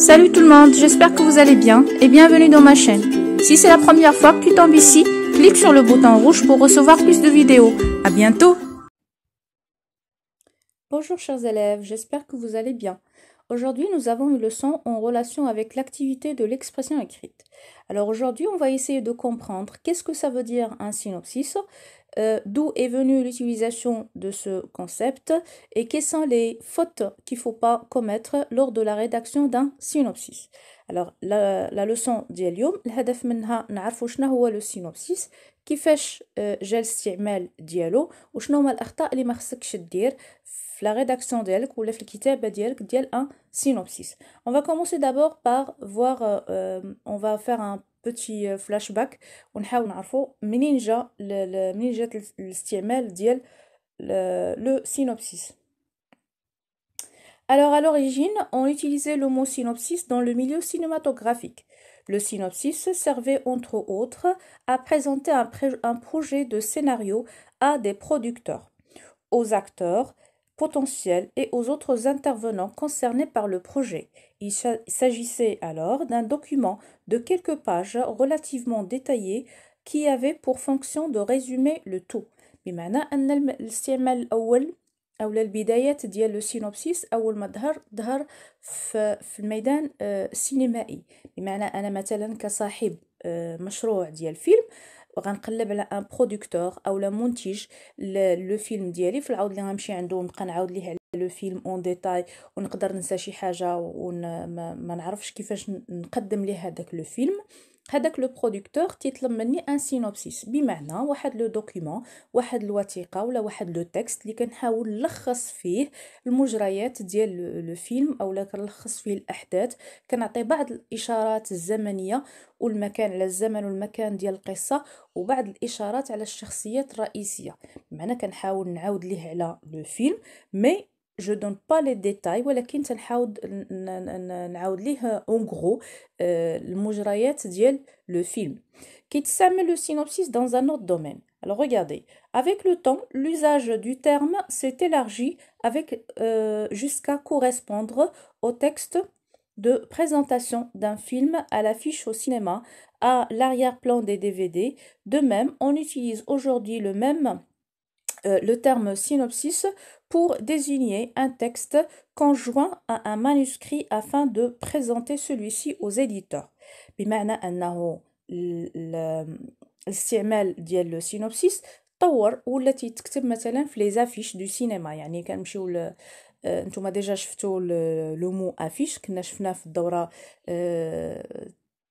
Salut tout le monde, j'espère que vous allez bien et bienvenue dans ma chaîne. Si c'est la première fois que tu tombes ici, clique sur le bouton rouge pour recevoir plus de vidéos. À bientôt! Bonjour chers élèves, j'espère que vous allez bien. Aujourd'hui, nous avons une leçon en relation avec l'activité de l'expression écrite. Alors aujourd'hui, on va essayer de comprendre qu'est-ce que ça veut dire un synopsis, d'où est venue l'utilisation de ce concept et quelles sont les fautes qu'il ne faut pas commettre lors de la rédaction d'un synopsis. Alors la leçon ديال اليوم الهدف منها نعرفوا شنو هو لو سينوبسيس كيفاش جا الاستعمال ديالو وشنو هما الاخطاء اللي ما خصكش دير في la rédaction ديالك ولا في الكتابه ديالك ديال un synopsis. On va commencer d'abord par voir on va faire un petit flashback ونحاول نعرفوا منين جات الاستعمال ديال le synopsis. Alors, à l'origine, on utilisait le mot synopsis dans le milieu cinématographique. Le synopsis servait entre autres à présenter un projet de scénario à des producteurs, aux acteurs potentiels et aux autres intervenants concernés par le projet. Il s'agissait alors d'un document de quelques pages relativement détaillé qui avait pour fonction de résumer le tout. بمعنى أن الاستعمال الأول أو البدايات ديال لو سينوبسيس أول ما ظهر في الميدان السينمائي. بمعنى أنا مثلا كصاحب مشروع ديال فيلم غنقلب على ان برودكتور او لا منتج لو فيلم ديالي فالعاود اللي غنمشي عنده ونبقى نعاود ليه على لو فيلم اون ديتاي ونقدر ننسى شي حاجه وما نعرفش كيفاش نقدم ليه هذاك لو فيلم. هذاك لو برودكتور تيطلب مني ان سينوبسيس بمعنى واحد لو دوكيومون واحد الوثيقه ولا واحد لو تكست اللي كنحاول نلخص فيه المجريات ديال لو فيلم اولا كنلخص فيه الاحداث كنعطي بعض الاشارات الزمنيه والمكان على الزمن والمكان ديال القصه وبعض الاشارات على الشخصيات الرئيسيه. بمعنى كنحاول نعاود ليه على لو فيلم مي je donne pas les détails ولكن تنحاول نعاود ليه en gros المجريات ديال le film. كيتستعمل le synopsis dans un autre domaine. Alors regardez, avec le temps, l'usage du terme s'est élargi avec jusqu'à correspondre au texte de présentation d'un film à l'affiche au cinéma, à l'arrière-plan des DVD. De même, on utilise aujourd'hui le terme synopsis pour désigner un texte conjoint à un manuscrit afin de présenter celui-ci aux éditeurs. بمعنى أنه الاستعمال ديال السينوبسيس طور والتي تكتب مثلا في لي زافيش دو سينما. يعني كنمشيو نتوما ديجا شفتوا لو مو افيش كنا شفناه في الدوره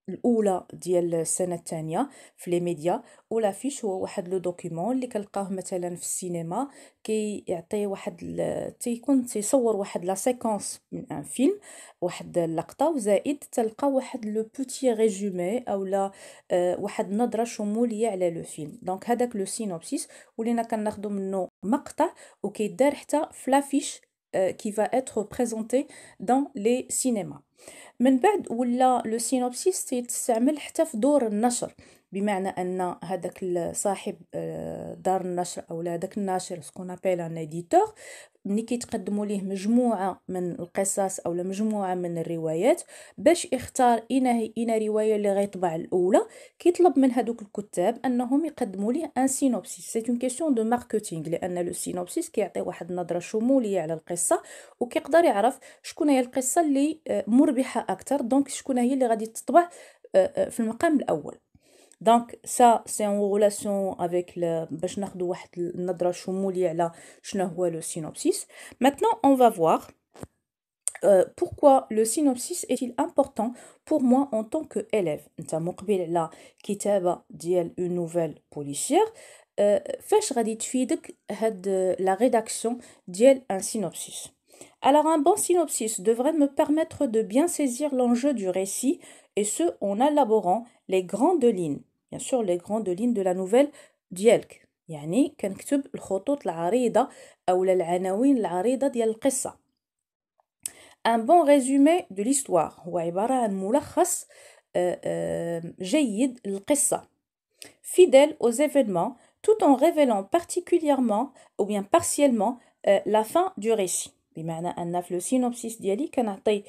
الاولى ديال السنه الثانيه في لي ميديا. والافيش هو واحد لو دوكيومون اللي كنلقاوه مثلا في السينما كيعطي واحد تيكون تيصور واحد لا سيكونس من ان فيلم واحد اللقطه وزائد تلقى واحد لو بوتي ريزومي اولا واحد نظره شموليه على لو فيلم. دونك هذاك لو سينوبسيس ولينا كناخذو منه مقطع وكيدار حتى في لافيش qui va être présenté dans les cinémas. من بعد ولا لو سينوبسيس تستعمل حتى في دور النشر. بمعنى ان هذاك صاحب دار النشر او هذاك الناشر سكون ابيل ان اديتور ملي كيتقدموا ليه مجموعه من القصص او مجموعه من الروايات باش يختار اين روايه اللي غيطبع الاولى كيطلب من هذوك الكتاب انهم يقدموا ليه ان سينوبسيس. سي اون كيسيون دو ماركتينغ لان لو سينوبسيس كيعطي واحد النظره شموليه على القصه وكيقدر يعرف شكون هي القصه اللي مربحه اكثر دونك شكون هي اللي غادي تطبع في المقام الاول. Donc ça c'est en relation avec باش ناخذ واحد النظره شموليه على شنو هو le synopsis. Maintenant on va voir pourquoi le synopsis est-il important pour moi en tant que élève. انت مقبل على كتابه ديال une nouvelle policière فاش غادي تفيدك هاد la rédaction ديال un synopsis. Alors un bon synopsis devrait me permettre de bien saisir l'enjeu du récit et ce en élaborant les grandes lignes. Bien sûr les grandes lignes de la nouvelle ديالك. يعني كنكتب الخطوط العريضة أو العناوين العريضة ديال القصة. Un bon résumé de l'histoire هو عبارة عن ملخص جيد للقصة. Fidèle aux événements tout en révélant particulièrement ou bien partiellement la fin du récit. بمعنى أن في السينوبسيس ديالي كنعطي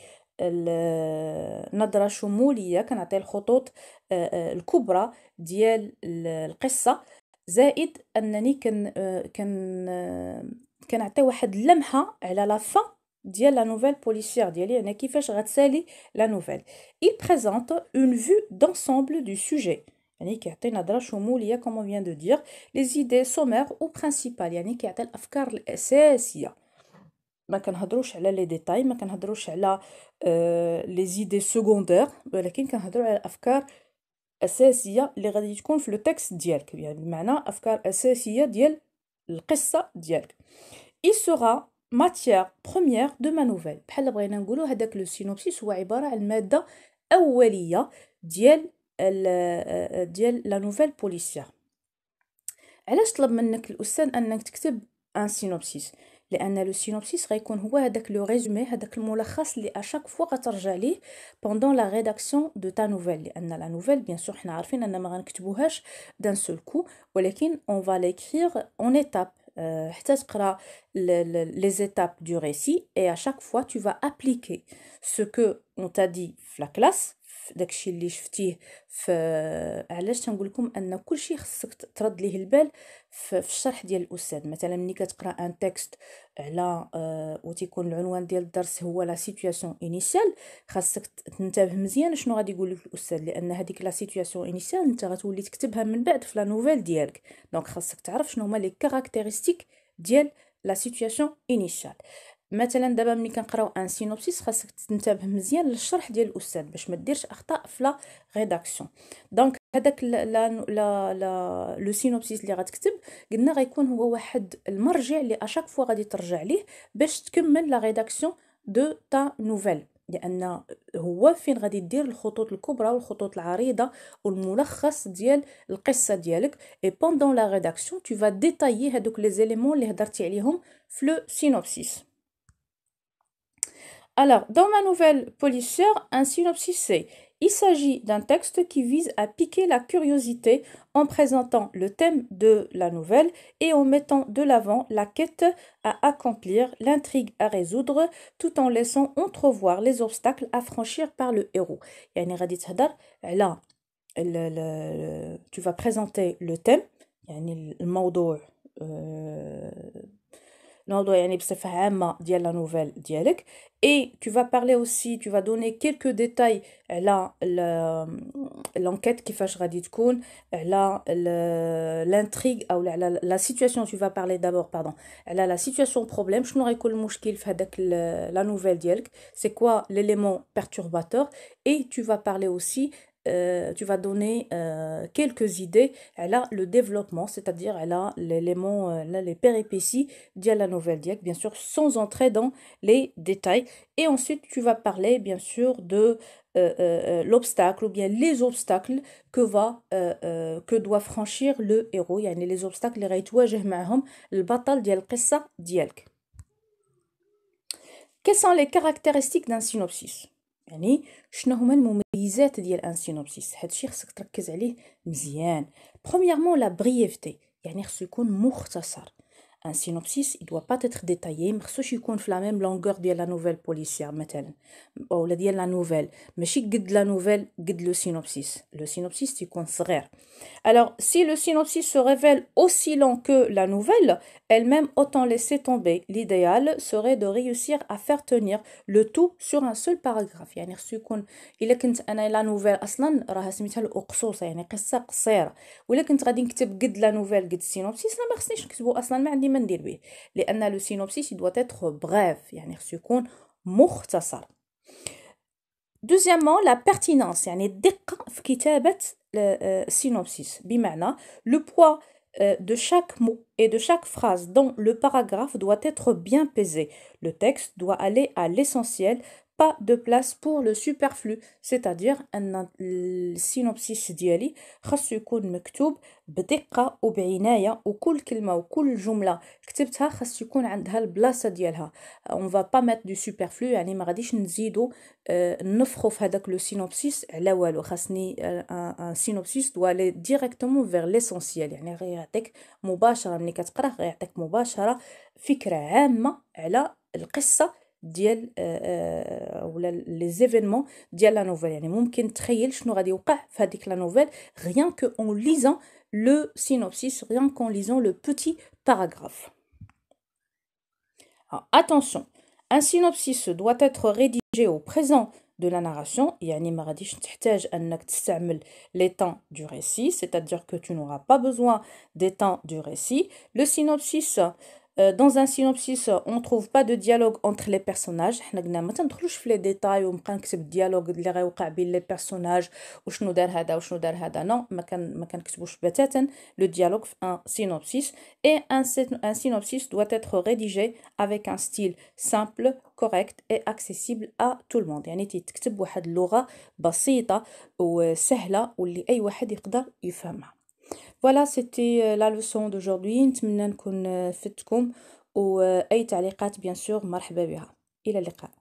نظرة شمولية، كنعطي الخطوط الكبرى ديال القصة، زائد انني كنعطي واحد اللمحة على لا فان ديال لا نوفيل بوليسيير ديالي، يعني كيفاش غتسالي لا نوفيل. Il présente une vue d'ensemble du sujet، يعني كيعطي نظرة شمولية comme on vient de dire، les idées sommaires ou principales، يعني كيعطي الأفكار الأساسية. ما كنهضروش على لي ديتاي، ما كنهضروش على لي زيدي سكوندير، ولكن كنهضروا على الأفكار أساسية اللي غادي تكون في لو تكست ديالك، يعني بمعنى أفكار أساسية ديال القصة ديالك. Il sera matière première de ma nouvelle، بحال بغينا نقولوا هذاك لو سينوبسيس هو عبارة عن مادة أولية ديال لا نوفيل بوليسيير. علاش طلب منك الأستاذ أنك تكتب ان سينوبسيس؟ لأن لو سينوبسيس غيكون هو هذاك لو ريزومي، هذاك الملخص اللي اشاك فوا غترجع ليه بوندون لا ريداكسيون دو تا نوفيل، لأن لا نوفيل بيان سور حنا عارفين أن ما غنكتبوهاش دان سول كو، ولكن اون فا ليكريغ اون ايتاب، حتى تقرا les étapes du récit et à chaque fois tu vas appliquer ce que on t'a dit في la classe، داكشي اللي شفتيه في. علاش تنقول لكم ان كلشي خصك ترد ليه البال في الشرح ديال الاستاذ. مثلا ملي كتقرا ان تكست على وتيكون العنوان ديال الدرس هو لا سيتوياسيون انيسيال، خاصك تنتبه مزيان شنو غادي يقول لك الاستاذ، لان هذيك لا سيتوياسيون انيسيال انت غتولي تكتبها من بعد في لا نوفيل ديالك. دونك خاصك تعرف شنو هما لي كاركتيرستيك ديال لا سيتوياسيون انيسيال. مثلا دابا ملي كنقراو ان سينوبسيس خاصك تنتبه مزيان للشرح ديال الاستاذ باش ما ديرش اخطاء في لا ريداكسيون. دونك هذاك لو سينوبسيس اللي غتكتب قلنا غيكون هو واحد المرجع اللي اشاك فوا غادي ترجع ليه باش تكمل لا ريداكسيون دو تا نوفيل، لان هو فين غادي دير الخطوط الكبرى والخطوط العريضه والملخص ديال القصه ديالك. اي بوندون لا ريداكسيون تو فا ديتايي هذوك لي زيليمون اللي هضرتي عليهم في لو سينوبسيس. Alors, dans ma nouvelle policière, un synopsis c'est: il s'agit d'un texte qui vise à piquer la curiosité en présentant le thème de la nouvelle et en mettant de l'avant la quête à accomplir, l'intrigue à résoudre, tout en laissant entrevoir les obstacles à franchir par le héros. يعني غادي تهضر على tu vas présenter le thème، يعني الموضوع الموضوع يعني بصفة عامة ديال لا نوفيل ديالك. et tu vas parler aussi، tu vas donner quelques détails على l'enquête كيفاش غادي تكون، على l'intrigue او على la situation. tu vas parler d'abord pardon على la situation problème، شنو غيكون المشكل في هذاك لا نوفيل ديالك، c'est quoi l'élément perturbateur. et tu vas parler aussi tu vas donner quelques idées على le développement، c'est-à-dire على l'élément les péripéties de la nouvelle diac, bien sûr sans entrer dans les détails. Et ensuite tu vas parler bien sûr de l'obstacle ou bien les obstacles que doit franchir le héros، يعني les obstacles اللي غيتواجه معهم البطل ديال القصة ديالك. Quelles sont les caractéristiques d'un synopsis؟ يعني شنو هما المميزات ديال ان سينوبسيس؟ هادشي خصك تركز عليه مزيان. premièrement la brièveté، يعني خصو يكون مختصر. un synopsis il doit pas être détaillé، مخصوش يكون في لا ميم لونغور ديال لا نوفيل بوليسيير مثلا ولا ديال لا نوفيل، ماشي قد لا نوفيل قد لو سينوبسيس. لو سينوبسيس يكون صغير. alors si le synopsis se révèle aussi long que la nouvelle elle-même, autant laisser tomber. L'idéal serait de réussir à faire tenir le tout sur un seul paragraphe. يعني خصو يكون الا كنت انا لا نوفيل اصلا راها سميتها الاقصوصه، يعني قصه قصيره، ولا كنت غادي نكتب قد لا نوفيل قد السينوبسيس ما خصنيش نكتبو اصلا، ما عندي ما ندير به، لان لو سينوبسيس doit être bref، يعني خصو يكون مختصر. Deuxièmement, la pertinence، يعني الدقة في كتابة السينوبسيس، بمعنى le poids de chaque mot et de chaque phrase dans le paragraphe doit être bien pesé. Le texte doit aller à l'essentiel, pas de place pour le superflu. c'est-à-dire أن السينوبسيس ديالي خاصو يكون مكتوب بدقة وبعناية، وكل كلمة وكل جملة كتبتها خاصو يكون عندها البلاصة ديالها. on va pas mettre du superflu، يعني ما غاديش نزيدو نفخو في هذاك لو سينوبسيس على والو. خاصني ان سينوبسيس دو aller directement vers l'essentiel، يعني غيعطيك مباشرة ملي كتقراه، غيعطيك مباشرة فكرة عامة على القصة ديال ولا لي زيفينمون ديال لا نوفيل. يعني ممكن تخيل شنو غادي يوقع في هذيك لا نوفيل rien que en lisant le synopsis, rien qu'en lisant le petit paragraphe. Alors, attention, un synopsis doit être rédigé au présent de la narration. يعني ما غاديش تحتاج أنك تستعمل les temps du récit, c'est-à-dire que tu n'auras pas besoin des temps du récit. Le synopsis, dans un synopsis, on ne trouve pas de dialogue entre les personnages. حنا قلنا ما تندخلوش في les détails ونبقى نكتب dialogue اللي غيوقع بين les personnages وشنو دار هذا وشنو دار هذا. non, ما كنكتبوش بتاتا le dialogue في un synopsis. Et un synopsis doit être rédigé avec un style simple, correct et accessible à tout le monde. يعني تكتب واحد اللغة بسيطة وسهلة واللي أي واحد يقدر يفهمها. Voilà, c'était la leçon d'aujourd'hui. نتمنى نكون فدتكم وأي تعليقات bien sûr مرحبا بها. إلى اللقاء.